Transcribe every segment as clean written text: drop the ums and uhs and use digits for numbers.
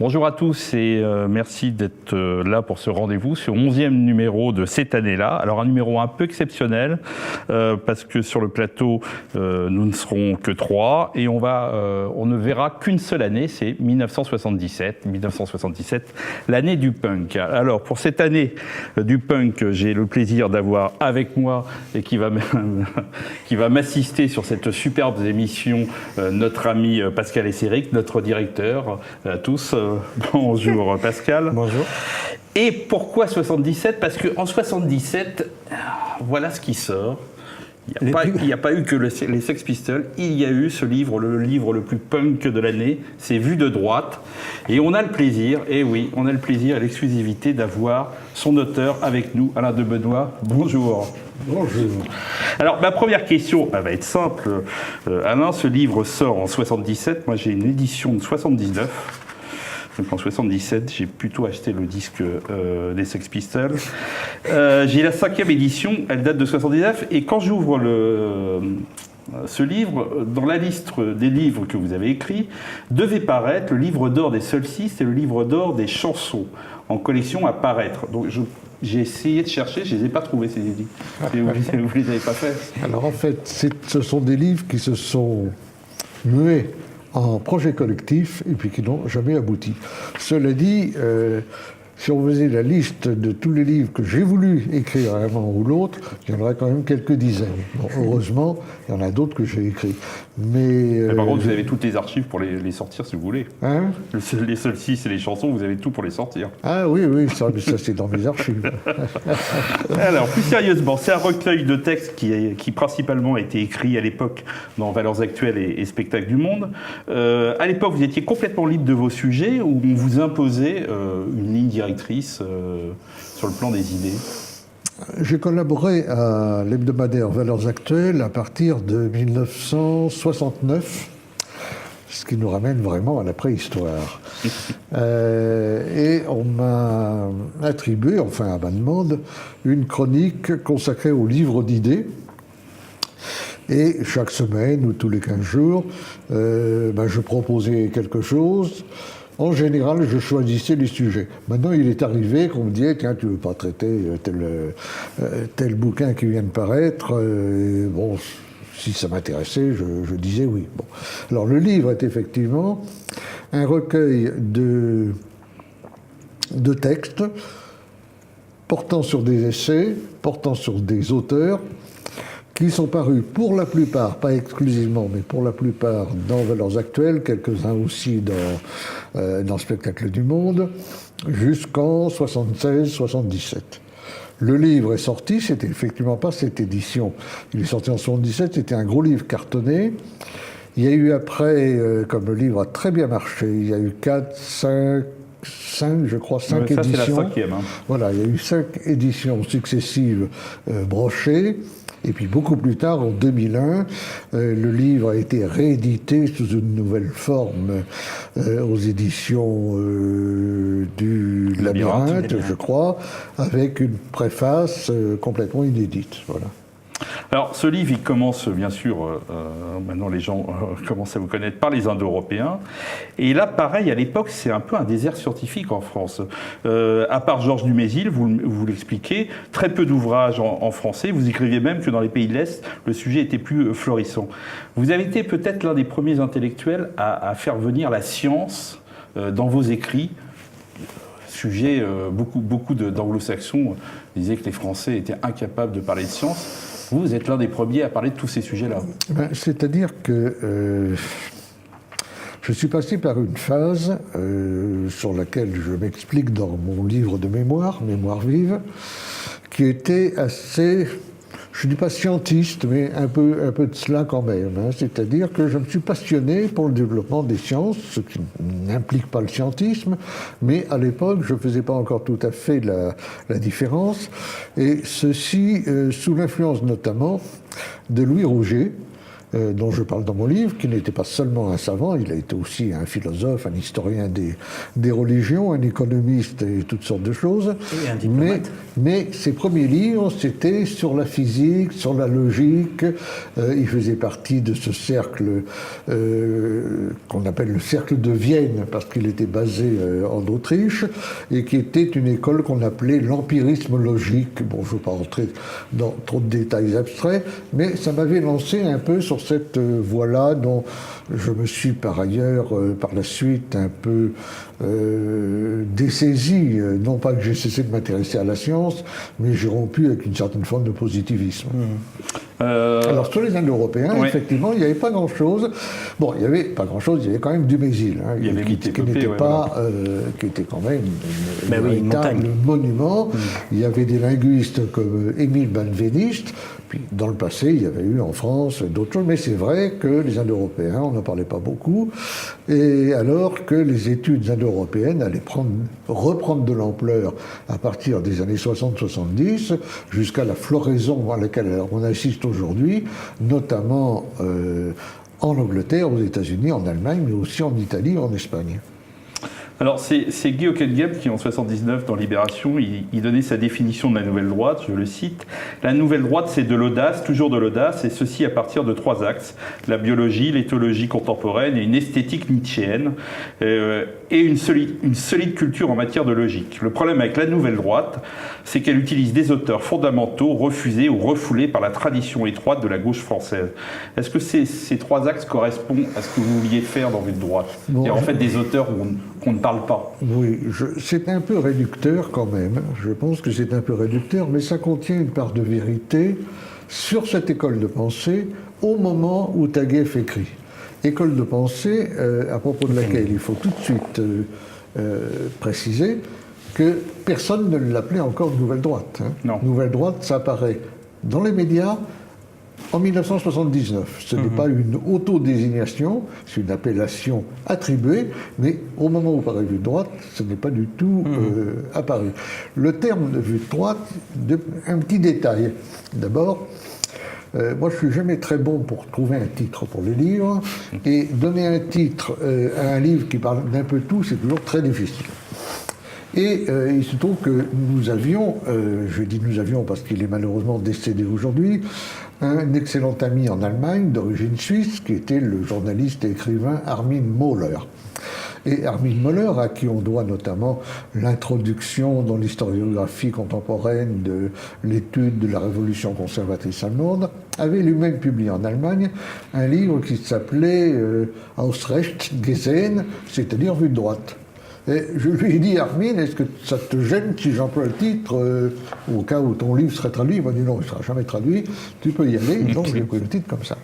Bonjour à tous et merci d'être là pour ce rendez-vous, ce 11e numéro de cette année-là. Alors un numéro un peu exceptionnel parce que sur le plateau, nous ne serons que 3 et on ne verra qu'une seule année, c'est 1977. 1977, l'année du punk. Alors pour cette année du punk, j'ai le plaisir d'avoir avec moi et qui va m'assister sur cette superbe émission notre ami Pascal Esséric, notre directeur à tous. Bonjour Pascal. Bonjour. Et pourquoi 77 ? Parce qu'en 77, voilà ce qui sort. Il n'y a pas eu que les Sex Pistols, il y a eu ce livre, le livre le plus punk de l'année, c'est Vue de droite. Et on a le plaisir, et oui, on a le plaisir et l'exclusivité d'avoir son auteur avec nous, Alain de Benoît. Bonjour. Bonjour. Alors, ma première question, elle va être simple. Alain, ce livre sort en 77, moi j'ai une édition de 79. Donc en 77, j'ai plutôt acheté le disque des Sex Pistols. J'ai la 5e édition, elle date de 79, et quand j'ouvre ce livre, dans la liste des livres que vous avez écrits, devait paraître le livre d'or des solstices et le livre d'or des chansons en collection à paraître. Donc j'ai essayé de chercher, je ne les ai pas trouvés ces livres. Vous ne les avez pas faits. Alors en fait, ce sont des livres qui se sont mués en projet collectif et puis qui n'ont jamais abouti. Cela dit, si on faisait la liste de tous les livres que j'ai voulu écrire à un moment ou l'autre, il y en aurait quand même quelques dizaines. Bon, heureusement, il y en a d'autres que j'ai écrits. Mais par contre, vous avez toutes les archives pour les sortir si vous voulez. Hein ? Les solstices et les chansons, vous avez tout pour les sortir. Ah oui, ça c'est dans mes archives. Alors, plus sérieusement, c'est un recueil de textes qui principalement a été écrit à l'époque dans Valeurs Actuelles et Spectacles du Monde. À l'époque, vous étiez complètement libre de vos sujets ou on vous imposait une ligne directrice sur le plan des idées ? J'ai collaboré à l'hebdomadaire Valeurs Actuelles à partir de 1969, ce qui nous ramène vraiment à la préhistoire. Et on m'a attribué, enfin à ma demande, une chronique consacrée aux livres d'idées. Et chaque semaine ou tous les 15 jours, je proposais quelque chose. En général, je choisissais les sujets. Maintenant, il est arrivé qu'on me disait « Tiens, tu ne veux pas traiter tel bouquin qui vient de paraître ?» Bon, si ça m'intéressait, je disais oui. Bon. Alors, le livre est effectivement un recueil de textes portant sur des essais, portant sur des auteurs, qui sont parus pour la plupart, pas exclusivement, mais pour la plupart dans Valeurs Actuelles, quelques-uns aussi dans Spectacles du Monde, jusqu'en 76-77. Le livre est sorti, c'était effectivement pas cette édition. Il est sorti en 77, c'était un gros livre cartonné. Il y a eu après, comme le livre a très bien marché, il y a eu 5 éditions. C'est la 5e. Hein. Voilà, il y a eu 5 éditions successives brochées. Et puis beaucoup plus tard, en 2001, le livre a été réédité sous une nouvelle forme aux éditions du Labyrinthe, je crois, avec une préface complètement inédite. Voilà. Alors, ce livre, il commence, bien sûr, maintenant les gens commencent à vous connaître par les Indo-Européens. Et là, pareil, à l'époque, c'est un peu un désert scientifique en France. À part Georges Dumézil, vous l'expliquez, très peu d'ouvrages en français. Vous écriviez même que dans les pays de l'Est, le sujet était plus florissant. Vous avez été peut-être l'un des premiers intellectuels à faire venir la science dans vos écrits. Sujet, beaucoup d'anglo-saxons disaient que les Français étaient incapables de parler de science. Vous êtes l'un des premiers à parler de tous ces sujets-là. C'est-à-dire que je suis passé par une phase sur laquelle je m'explique dans mon livre de mémoire, Mémoire vive, qui était assez, je ne dis pas scientiste, mais un peu de cela quand même. Hein. C'est-à-dire que je me suis passionné pour le développement des sciences, ce qui n'implique pas le scientisme, mais à l'époque, je ne faisais pas encore tout à fait la différence, et ceci sous l'influence notamment de Louis Rouget, dont je parle dans mon livre, qui n'était pas seulement un savant, il a été aussi un philosophe, un historien des religions, un économiste et toutes sortes de choses. Et un diplomate. Mais ses premiers livres, c'était sur la physique, sur la logique. Il faisait partie de ce cercle qu'on appelle le cercle de Vienne, parce qu'il était basé en Autriche, et qui était une école qu'on appelait l'empirisme logique. Bon, je ne veux pas rentrer dans trop de détails abstraits, mais ça m'avait lancé un peu sur cette voie-là, dont je me suis par ailleurs, par la suite, un peu dessaisi. Non pas que j'ai cessé de m'intéresser à la science, mais j'ai rompu avec une certaine forme de positivisme. Alors, sur les Indo-Européens, oui. effectivement, il n'y avait pas grand-chose. Bon, il n'y avait pas grand-chose, il y avait quand même Dumézil, hein, Il y avait qui n'était pas, qui était quand même un véritable monument. Il y avait des linguistes comme Émile Benveniste. Puis, dans le passé, il y avait eu en France d'autres choses, mais c'est vrai que les Indo-Européens, on n'en parlait pas beaucoup, et alors que les études indo-européennes allaient reprendre de l'ampleur à partir des années 60-70, jusqu'à la floraison à laquelle on assiste aujourd'hui, notamment en Angleterre, aux États-Unis, en Allemagne, mais aussi en Italie, en Espagne. Alors, c'est Guy Hockenheim qui, en 79, dans Libération, il donnait sa définition de la nouvelle droite, je le cite. La nouvelle droite, c'est de l'audace, toujours de l'audace, et ceci à partir de 3 axes. La biologie, l'éthologie contemporaine et une esthétique nietzschéenne, et une solide culture en matière de logique. Le problème avec la nouvelle droite, c'est qu'elle utilise des auteurs fondamentaux refusés ou refoulés par la tradition étroite de la gauche française. Est-ce que ces 3 axes correspondent à ce que vous vouliez faire dans votre droite? Bon, en fait, des auteurs qu'on ne parle pas. Oui, c'est un peu réducteur quand même. Je pense que c'est un peu réducteur, mais ça contient une part de vérité sur cette école de pensée au moment où Taguieff écrit. École de pensée à propos de laquelle il faut tout de suite préciser que personne ne l'appelait encore Nouvelle Droite. Hein. Non. Nouvelle Droite, ça apparaît dans les médias en 1979. Ce n'est pas une autodésignation, c'est une appellation attribuée, mais au moment où paraît vue de droite, ce n'est pas du tout apparu. Le terme de vue de droite, un petit détail. D'abord, moi je ne suis jamais très bon pour trouver un titre pour les livres, et donner un titre à un livre qui parle d'un peu tout, c'est toujours très difficile. Et il se trouve que nous avions, je dis nous avions parce qu'il est malheureusement décédé aujourd'hui, un excellent ami en Allemagne d'origine suisse qui était le journaliste et écrivain Armin Mohler. Et Armin Mohler, à qui on doit notamment l'introduction dans l'historiographie contemporaine de l'étude de la révolution conservatrice allemande, avait lui-même publié en Allemagne un livre qui s'appelait Aus Rechts gesehen, c'est-à-dire vue de droite. Et je lui ai dit, Armin, est-ce que ça te gêne si j'emploie le titre au cas où ton livre serait traduit? Il m'a dit non, il ne sera jamais traduit, tu peux y aller. Donc j'ai pris le titre comme ça.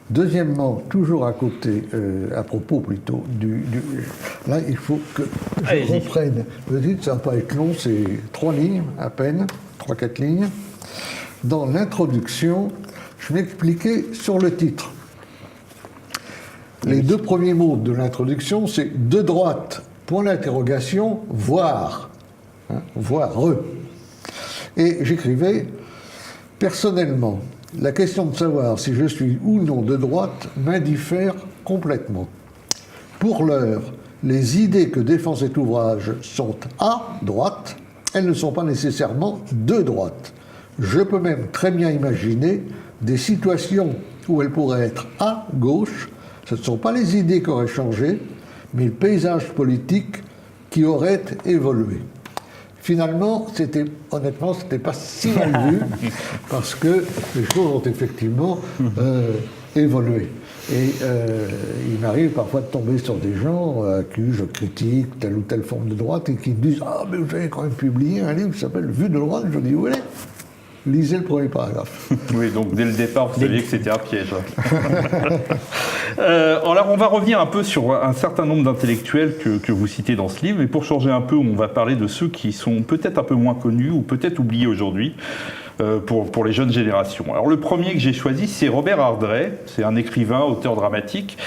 Deuxièmement, toujours à côté, à propos plutôt là, il faut que je reprenne. Le titre, ça ne va pas être long, c'est 3 lignes à peine, 3-4 lignes. Dans l'introduction, je m'expliquais sur le titre. Les 2 premiers mots de l'introduction, c'est de droite. Point d'interrogation, voir. Hein, voir. Et j'écrivais, personnellement, la question de savoir si je suis ou non de droite m'indiffère complètement. Pour l'heure, les idées que défend cet ouvrage sont à droite, elles ne sont pas nécessairement de droite. Je peux même très bien imaginer des situations où elles pourraient être à gauche. Ce ne sont pas les idées qui auraient changé, mais le paysage politique qui aurait évolué. Finalement, honnêtement, c'était pas si mal vu, parce que les choses ont effectivement évolué. Et il m'arrive parfois de tomber sur des gens à qui je critique telle ou telle forme de droite et qui me disent « Ah, mais vous avez quand même publié un livre qui s'appelle « Vue de droite ». Je dis « Oui, lisez le premier paragraphe ». Oui, donc dès le départ, vous saviez que c'était un piège. Alors, on va revenir un peu sur un certain nombre d'intellectuels que vous citez dans ce livre, mais pour changer un peu, on va parler de ceux qui sont peut-être un peu moins connus ou peut-être oubliés aujourd'hui. pour les jeunes générations. Alors le premier que j'ai choisi, c'est Robert Ardrey. C'est un écrivain, auteur dramatique,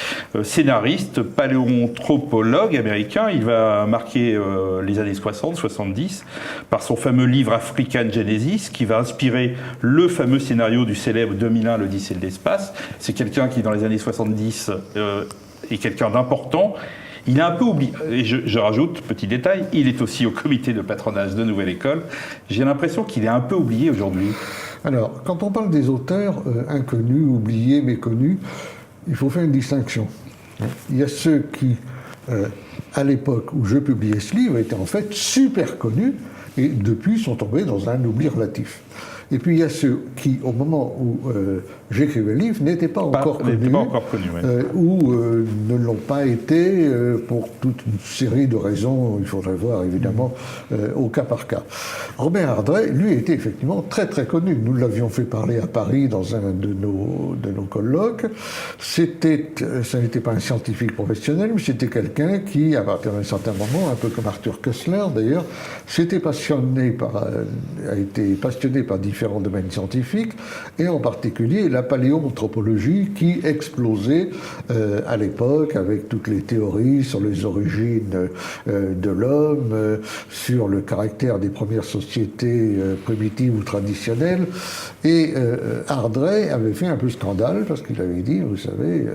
scénariste, paléanthropologue américain. Il va marquer les années 60-70 par son fameux livre African Genesis, qui va inspirer le fameux scénario du célèbre 2001, l'Odyssée de l'espace. C'est quelqu'un qui, dans les années 70, est quelqu'un d'important. Il est un peu oublié, et je rajoute, petit détail, il est aussi au comité de patronage de Nouvelle École. J'ai l'impression qu'il est un peu oublié aujourd'hui. Alors, quand on parle des auteurs inconnus, oubliés, méconnus, il faut faire une distinction. Il y a ceux qui, à l'époque où je publiais ce livre, étaient en fait super connus, et depuis sont tombés dans un oubli relatif. Et puis il y a ceux qui, au moment où j'écrivais le livre, n'étaient pas encore connus, ouais. Ou ne l'ont pas été pour toute une série de raisons, il faudrait voir évidemment au cas par cas. Robert Ardrey, lui, était effectivement très très connu. Nous l'avions fait parler à Paris dans un de nos colloques. Ça n'était pas un scientifique professionnel, mais c'était quelqu'un qui, à partir d'un certain moment, un peu comme Arthur Koestler d'ailleurs, a été passionné par différents domaines scientifiques, et en particulier la paléoanthropologie qui explosait à l'époque avec toutes les théories sur les origines de l'homme, sur le caractère des premières sociétés primitives ou traditionnelles. Et Ardrey avait fait un peu scandale parce qu'il avait dit, vous savez,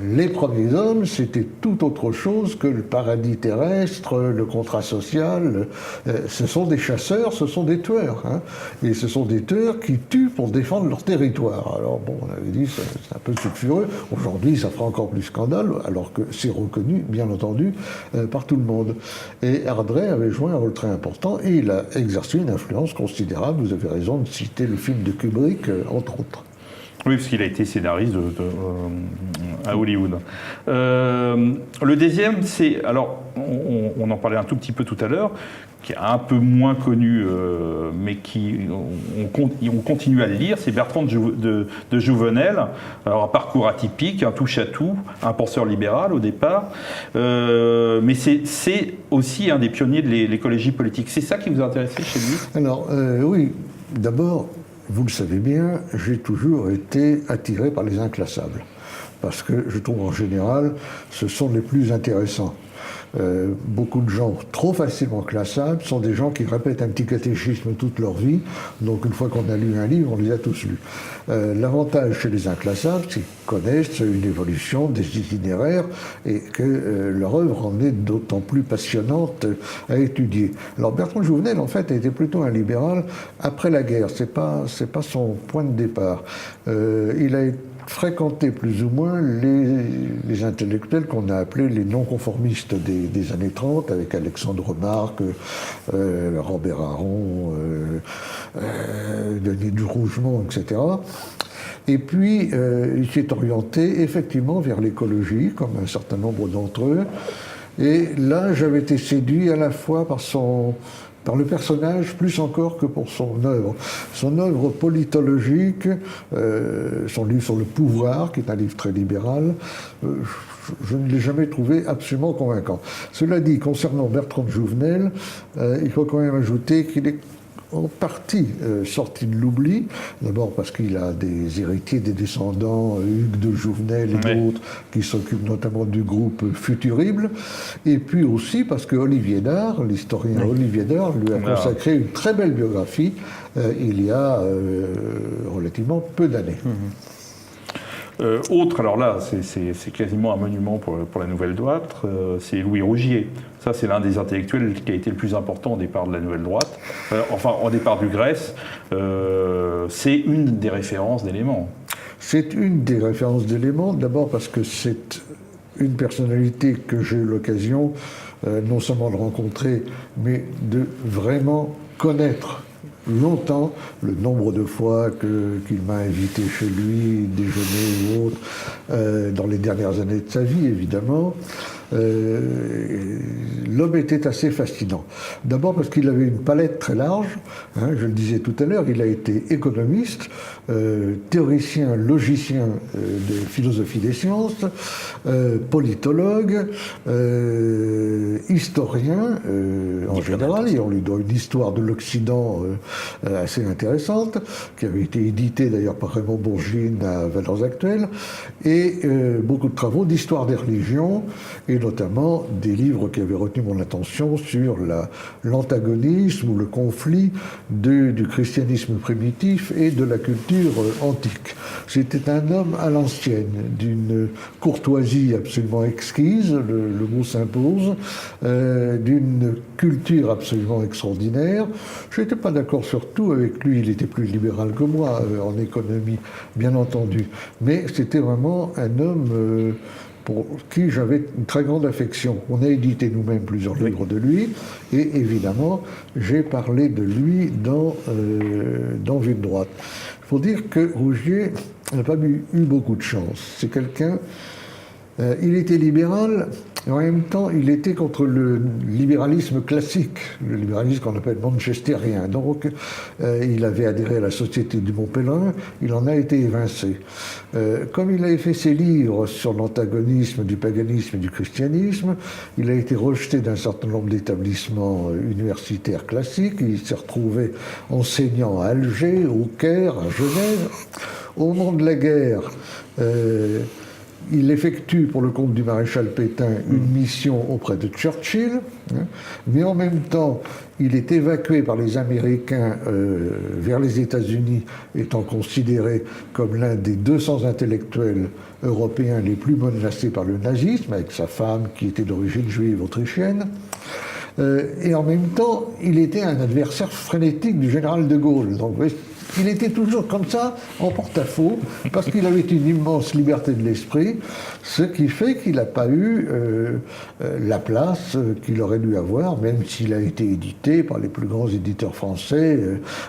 les premiers hommes, c'était tout autre chose que le paradis terrestre, le contrat social. Ce sont des chasseurs, ce sont des tueurs. Hein. Et ce sont des tueurs qui tuent pour défendre leur territoire. Alors bon, on avait dit, c'est un peu sulfureux. Aujourd'hui, ça fera encore plus scandale, alors que c'est reconnu, bien entendu, par tout le monde. Et Ardrey avait joué un rôle très important, et il a exercé une influence considérable. Vous avez raison de citer le film de Kubrick, entre autres. Oui, parce qu'il a été scénariste à Hollywood. Le deuxième, c'est, alors, on en parlait un tout petit peu tout à l'heure, qui est un peu moins connu, mais on continue à le lire, c'est Bertrand de Jouvenel. Alors, un parcours atypique, un touche-à-tout, un penseur libéral au départ, mais c'est aussi un des pionniers de l'écologie politique. C'est ça qui vous a intéressé chez lui? Alors, oui, d'abord, vous le savez bien, j'ai toujours été attiré par les inclassables, parce que je trouve en général, ce sont les plus intéressants. Beaucoup de gens trop facilement classables sont des gens qui répètent un petit catéchisme toute leur vie, donc une fois qu'on a lu un livre, on les a tous lus. L'avantage chez les inclassables, c'est qu'ils connaissent une évolution des itinéraires et que leur œuvre en est d'autant plus passionnante à étudier. Alors Bertrand de Jouvenel, en fait, était plutôt un libéral après la guerre, c'est pas son point de départ. Il a fréquenté plus ou moins les intellectuels qu'on a appelés les non-conformistes des années 30, avec Alexandre Marc, Robert Aron, Denis du Rougemont, etc. Et puis, il s'est orienté effectivement vers l'écologie, comme un certain nombre d'entre eux. Et là, j'avais été séduit à la fois par le personnage, plus encore que pour son œuvre. Son œuvre politologique, son livre sur le pouvoir, qui est un livre très libéral, je ne l'ai jamais trouvé absolument convaincant. Cela dit, concernant Bertrand de Jouvenel, il faut quand même ajouter qu'il est en partie sorti de l'oubli, d'abord parce qu'il a des héritiers, des descendants, Hugues de Jouvenel et d'autres, qui s'occupent notamment du groupe Futurible, et puis aussi parce que Olivier Dard, l'historien Olivier Dard, lui a consacré une très belle biographie il y a relativement peu d'années. Autre, alors là, c'est quasiment un monument pour la Nouvelle Droite, c'est Louis Rougier. Ça, c'est l'un des intellectuels qui a été le plus important au départ de la Nouvelle Droite. Enfin, au départ du Grèce, c'est une des références d'éléments. C'est une des références d'éléments, d'abord parce que c'est une personnalité que j'ai eu l'occasion non seulement de rencontrer, mais de vraiment connaître longtemps, le nombre de fois qu'il m'a invité chez lui, déjeuner ou autre, dans les dernières années de sa vie, évidemment. l'homme était assez fascinant. D'abord parce qu'il avait une palette très large, hein, je le disais tout à l'heure, il a été économiste, théoricien, logicien de philosophie des sciences, politologue, historien en général, et on lui doit une histoire de l'Occident assez intéressante, qui avait été éditée d'ailleurs par Raymond Bourgine à Valeurs Actuelles, et beaucoup de travaux d'histoire des religions, et notamment des livres qui avaient retenu mon attention sur l'antagonisme ou le conflit du christianisme primitif et de la culture antique. C'était un homme à l'ancienne, d'une courtoisie absolument exquise, le mot s'impose, d'une culture absolument extraordinaire. Je n'étais pas d'accord sur tout avec lui, il était plus libéral que moi en économie, bien entendu. Mais c'était vraiment un homme pour qui j'avais une très grande affection. On a édité nous-mêmes plusieurs livres de lui, et évidemment, j'ai parlé de lui dans Vue de droite. Il faut dire que Rougier n'a pas eu beaucoup de chance. C'est quelqu'un... il était libéral, et en même temps, il était contre le libéralisme classique, le libéralisme qu'on appelle manchestérien. Donc, il avait adhéré à la Société du Mont Pèlerin, il en a été évincé. Comme il avait fait ses livres sur l'antagonisme du paganisme et du christianisme, il a été rejeté d'un certain nombre d'établissements universitaires classiques. Il s'est retrouvé enseignant à Alger, au Caire, à Genève. Au moment de la guerre, il effectue pour le compte du maréchal Pétain une mission auprès de Churchill, hein, mais en même temps, il est évacué par les Américains vers les États-Unis, étant considéré comme l'un des 200 intellectuels européens les plus menacés par le nazisme, avec sa femme qui était d'origine juive autrichienne. Et en même temps, il était un adversaire frénétique du général de Gaulle. Donc, il était toujours comme ça, en porte-à-faux, parce qu'il avait une immense liberté de l'esprit, ce qui fait qu'il n'a pas eu la place qu'il aurait dû avoir, même s'il a été édité par les plus grands éditeurs français,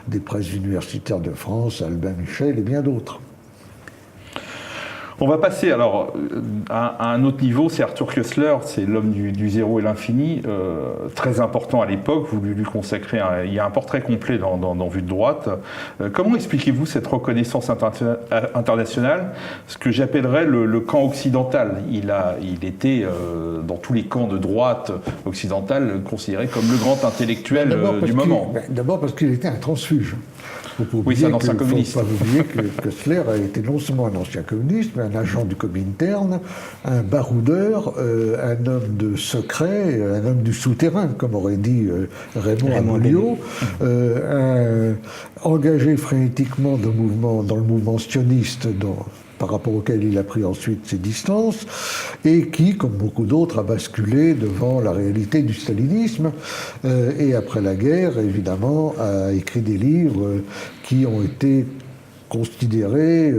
des presses universitaires de France, Albin Michel et bien d'autres. On va passer alors à un autre niveau, c'est Arthur Koestler, c'est l'homme du zéro et l'infini, très important à l'époque, vous lui consacrez, il y a un portrait complet dans Vue de droite. Comment expliquez-vous cette reconnaissance internationale, ce que j'appellerais le camp occidental? Il était dans tous les camps de droite occidentale considéré comme le grand intellectuel du moment. D'abord parce qu'il était un transfuge. Oui, c'est un ancien communiste. Il ne faut pas oublier que Koestler a été non seulement un ancien communiste, mais un agent du Comintern, un baroudeur, un homme de secret, un homme du souterrain, comme aurait dit Raymond Amoulio, engagé frénétiquement dans le mouvement sioniste, par rapport auquel il a pris ensuite ses distances, et qui, comme beaucoup d'autres, a basculé devant la réalité du stalinisme, et après la guerre, évidemment, a écrit des livres qui ont été considérés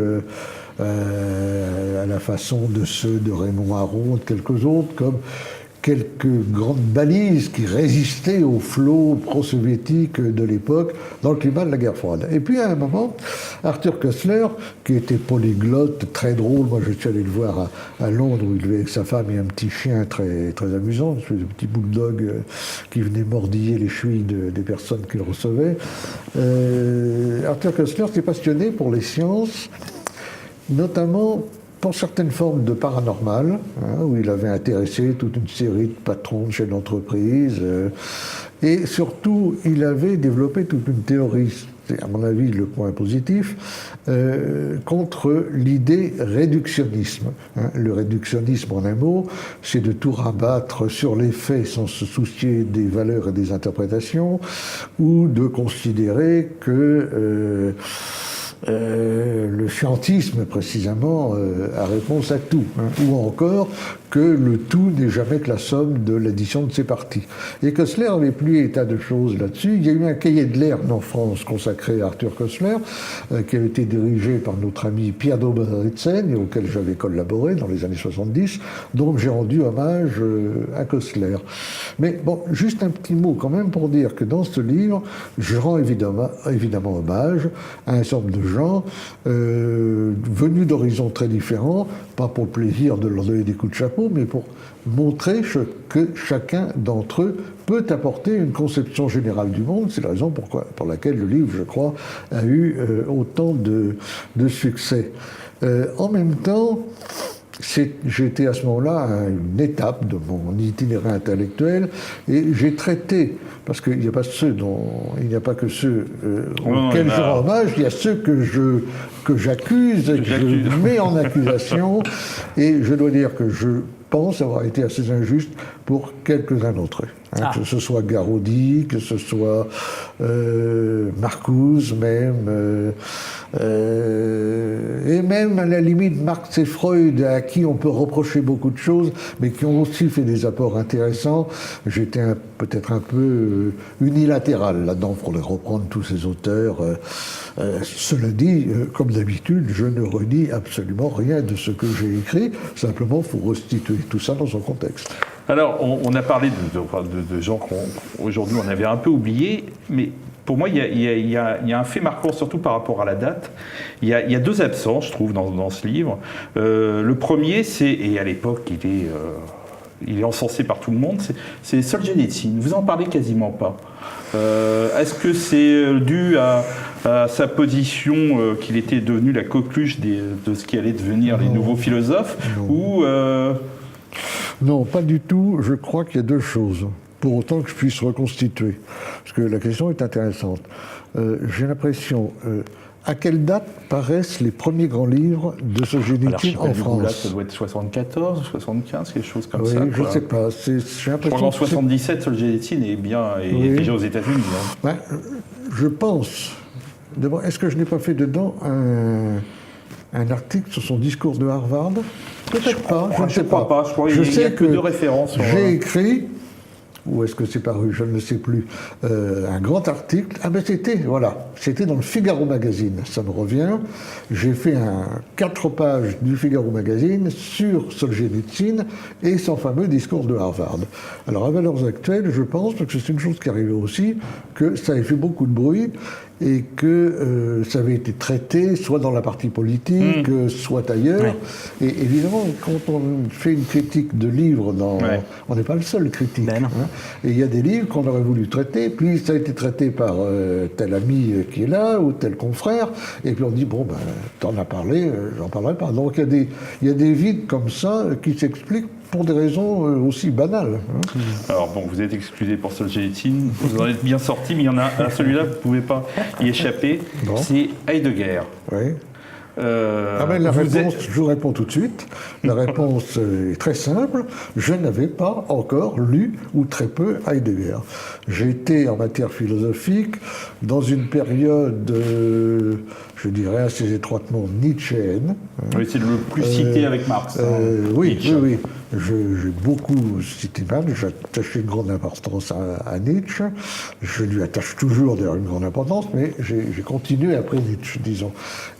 à la façon de ceux de Raymond Aron, de quelques autres, comme quelques grandes balises qui résistaient au flot pro-soviétique de l'époque dans le climat de la guerre froide. Et puis à un moment, Arthur Koestler, qui était polyglotte, très drôle, moi je suis allé le voir à Londres où il vivait avec sa femme et un petit chien très, très amusant, un petit bulldog qui venait mordiller les chevilles des personnes qu'il recevait. Arthur Koestler s'est passionné pour les sciences, notamment pour certaines formes de paranormal, hein, où il avait intéressé toute une série de patrons de chaînes d'entreprise, et surtout, il avait développé toute une théorie, c'est à mon avis le point positif, contre l'idée réductionnisme. Hein. Le réductionnisme, en un mot, c'est de tout rabattre sur les faits sans se soucier des valeurs et des interprétations, ou de considérer que le scientisme, précisément, a réponse à tout, hein, ou encore que le tout n'est jamais que la somme de l'addition de ses parties. Et Koestler avait plus état de choses là-dessus. Il y a eu un cahier de l'Erne en France consacré à Arthur Koestler, qui avait été dirigé par notre ami Pierre Doberitsen, et auquel j'avais collaboré dans les années 70, donc j'ai rendu hommage à Koestler. Mais bon, juste un petit mot quand même pour dire que dans ce livre, je rends évidemment hommage à un certain nombre de gens venus d'horizons très différents, pas pour le plaisir de leur donner des coups de chapeau, mais pour montrer que chacun d'entre eux peut apporter une conception générale du monde. C'est la raison pour laquelle le livre, je crois, a eu autant de succès. En même temps, j'étais à ce moment-là à une étape de mon itinéraire intellectuel et j'ai traité, parce qu'il n'y a pas que ceux auxquels je rends hommage, il y a ceux que j'accuse, que je mets en accusation, et je dois dire que je pense avoir été assez injuste pour quelques-uns d'entre eux. Que ce soit Garaudy, que ce soit Marcuse même, et même à la limite Marx et Freud, à qui on peut reprocher beaucoup de choses, mais qui ont aussi fait des apports intéressants. J'étais peut-être un peu unilatéral là-dedans pour les reprendre tous ces auteurs. Cela dit, comme d'habitude, je ne renie absolument rien de ce que j'ai écrit, simplement il faut restituer tout ça dans son contexte. Alors, on a parlé de gens qu'aujourd'hui on avait un peu oubliés, mais pour moi, il y a un fait marquant, surtout par rapport à la date. Il y a deux absents, je trouve, dans ce livre. Le premier, et à l'époque, il est encensé par tout le monde, c'est Solzhenitsyn. Vous en parlez quasiment pas. Est-ce que c'est dû à sa position qu'il était devenu la coqueluche de ce qui allait devenir les nouveaux philosophes, ou Non, pas du tout. Je crois qu'il y a deux choses, pour autant que je puisse reconstituer. Parce que la question est intéressante. J'ai l'impression... à quelle date paraissent les premiers grands livres de Solzhenitsyn en France? Là, ça doit être 74, 75, quelque chose comme ça. Oui, je ne sais pas. Je crois qu'en 77, Solzhenitsyn est déjà aux États-Unis. Hein. Je pense... D'abord, est-ce que je n'ai pas fait dedans un article sur son discours de Harvard? Peut-être pas, je ne sais pas. Je crois qu'il y a que deux références. J'ai écrit, ou est-ce que c'est paru, je ne sais plus, un grand article. Ah ben c'était dans le Figaro Magazine, ça me revient. J'ai fait 4 pages du Figaro Magazine sur Solzhenitsyn et son fameux discours de Harvard. Alors à valeurs actuelles, je pense, parce que c'est une chose qui arrivait aussi, que ça avait fait beaucoup de bruit et que ça avait été traité soit dans la partie politique, soit ailleurs. Et évidemment, quand on fait une critique de livres, on n'est pas le seul critique. Hein. Et il y a des livres qu'on aurait voulu traiter, puis ça a été traité par tel ami qui est là, ou tel confrère, et puis on dit, bon, ben, t'en as parlé, j'en parlerai pas. Donc il y a des vides comme ça qui s'expliquent pour des raisons aussi banales. Hein. Alors bon, vous êtes excusé pour Solzhenitsyn, vous en êtes bien sorti, mais il y en a un, celui-là, vous ne pouvez pas y échapper, c'est Heidegger. Oui. La réponse, je vous réponds tout de suite. La réponse est très simple. Je n'avais pas encore lu, ou très peu, Heidegger. J'étais en matière philosophique dans une période, je dirais assez étroitement nietzschéenne. Oui, c'est le plus cité avec Marx. Oui. J'ai beaucoup cité Marx, j'attachais une grande importance à Nietzsche. Je lui attache toujours d'ailleurs une grande importance, mais j'ai continué après Nietzsche, disons.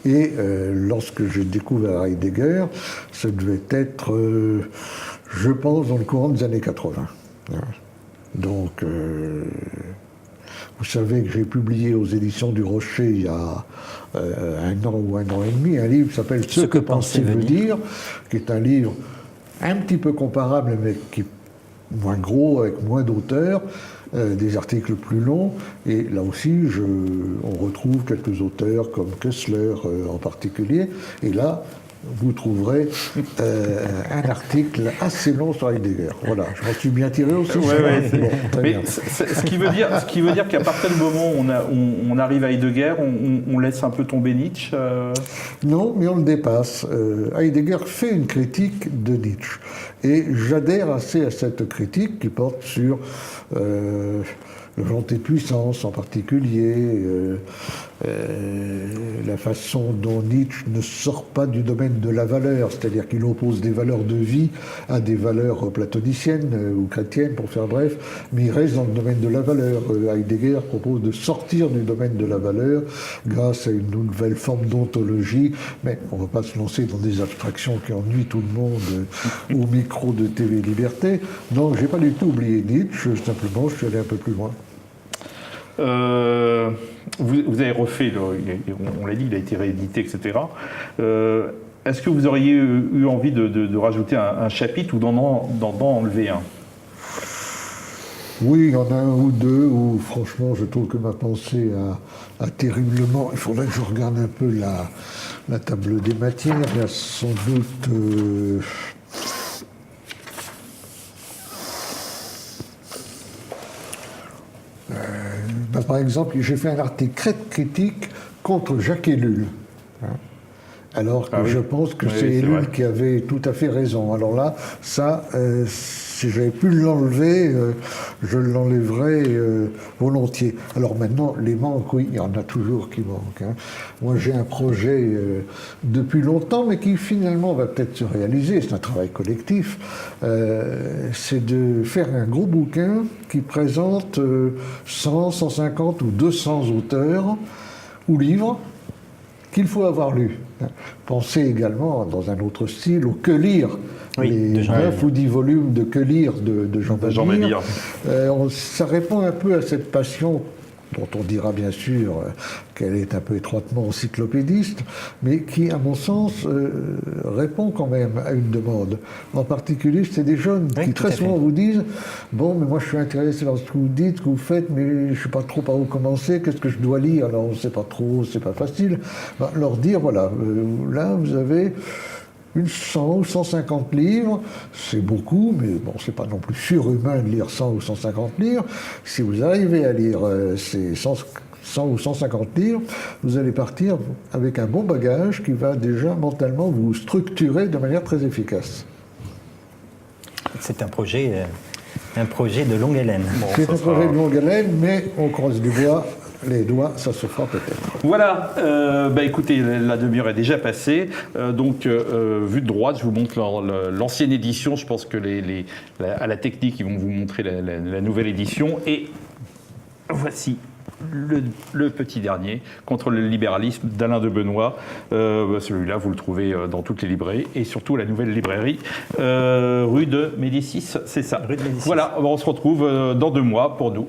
Et lorsque j'ai découvert Heidegger, ça devait être, je pense, dans le courant des années 80. Donc, vous savez que j'ai publié aux éditions du Rocher il y a 1 an ou 1 an et demi un livre qui s'appelle « Ce que penser veut dire », qui est un livre un petit peu comparable, mais qui est moins gros, avec moins d'auteurs, des articles plus longs. Et là aussi, on retrouve quelques auteurs comme Kessler en particulier. Et là, vous trouverez un article assez long sur Heidegger. Voilà, je m'en suis bien tiré aussi. Bon, mais ce qui veut dire qu'à partir du moment où on arrive à Heidegger, on laisse un peu tomber Nietzsche. Non, mais on le dépasse. Heidegger fait une critique de Nietzsche. Et j'adhère assez à cette critique qui porte sur la volonté de puissance en particulier, la façon dont Nietzsche ne sort pas du domaine de la valeur, c'est-à-dire qu'il oppose des valeurs de vie à des valeurs platoniciennes ou chrétiennes, pour faire bref, mais il reste dans le domaine de la valeur. Heidegger propose de sortir du domaine de la valeur grâce à une nouvelle forme d'ontologie, mais on ne va pas se lancer dans des abstractions qui ennuient tout le monde au micro de TV Liberté. Donc, je n'ai pas du tout oublié Nietzsche, simplement je suis allé un peu plus loin. Vous avez refait, on l'a dit, il a été réédité, etc. Est-ce que vous auriez eu envie de rajouter un chapitre ou d'en enlever un? Oui, il y en a un ou deux où, franchement, je trouve que ma pensée a terriblement... Il faudrait que je regarde un peu la table des matières. Il y a sans doute... par exemple, j'ai fait un article critique contre Jacques Ellul. Alors que je pense que c'est Ellul qui avait tout à fait raison. Alors là, ça, si j'avais pu l'enlever, je l'enlèverais volontiers. Alors maintenant, les manques, oui, il y en a toujours qui manquent. Moi, j'ai un projet depuis longtemps, mais qui finalement va peut-être se réaliser. C'est un travail collectif. C'est de faire un gros bouquin qui présente 100, 150 ou 200 auteurs ou livres qu'il faut avoir lu. Pensez également, dans un autre style, au Que lire, les 9 ou 10 volumes de Que lire de Jean Mabir. Ça répond un peu à cette passion dont on dira bien sûr qu'elle est un peu étroitement encyclopédiste, mais qui, à mon sens, répond quand même à une demande. En particulier, c'est des jeunes qui très souvent vous disent « Bon, mais moi je suis intéressé dans ce que vous dites, ce que vous faites, mais je ne sais pas trop par où commencer, qu'est-ce que je dois lire ?» Alors on ne sait pas trop, c'est pas facile. Leur dire « Voilà, là vous avez... 100 ou 150 livres, c'est beaucoup, mais bon, c'est pas non plus surhumain de lire 100 ou 150 livres. Si vous arrivez à lire ces 100 ou 150 livres, vous allez partir avec un bon bagage qui va déjà mentalement vous structurer de manière très efficace. » C'est un projet de longue haleine. Bon, c'est un projet de longue haleine, mais on croise les doigts, ça se fera peut-être. Voilà, écoutez, la demi-heure est déjà passée. Vue de droite, je vous montre l'ancienne édition. Je pense que à la technique, ils vont vous montrer la nouvelle édition. Et voici le petit dernier, Contre le libéralisme d'Alain de Benoît. Celui-là, vous le trouvez dans toutes les librairies et surtout à la nouvelle librairie rue de Médicis, c'est ça. Rue de Médicis. Voilà, on se retrouve dans 2 mois pour nous.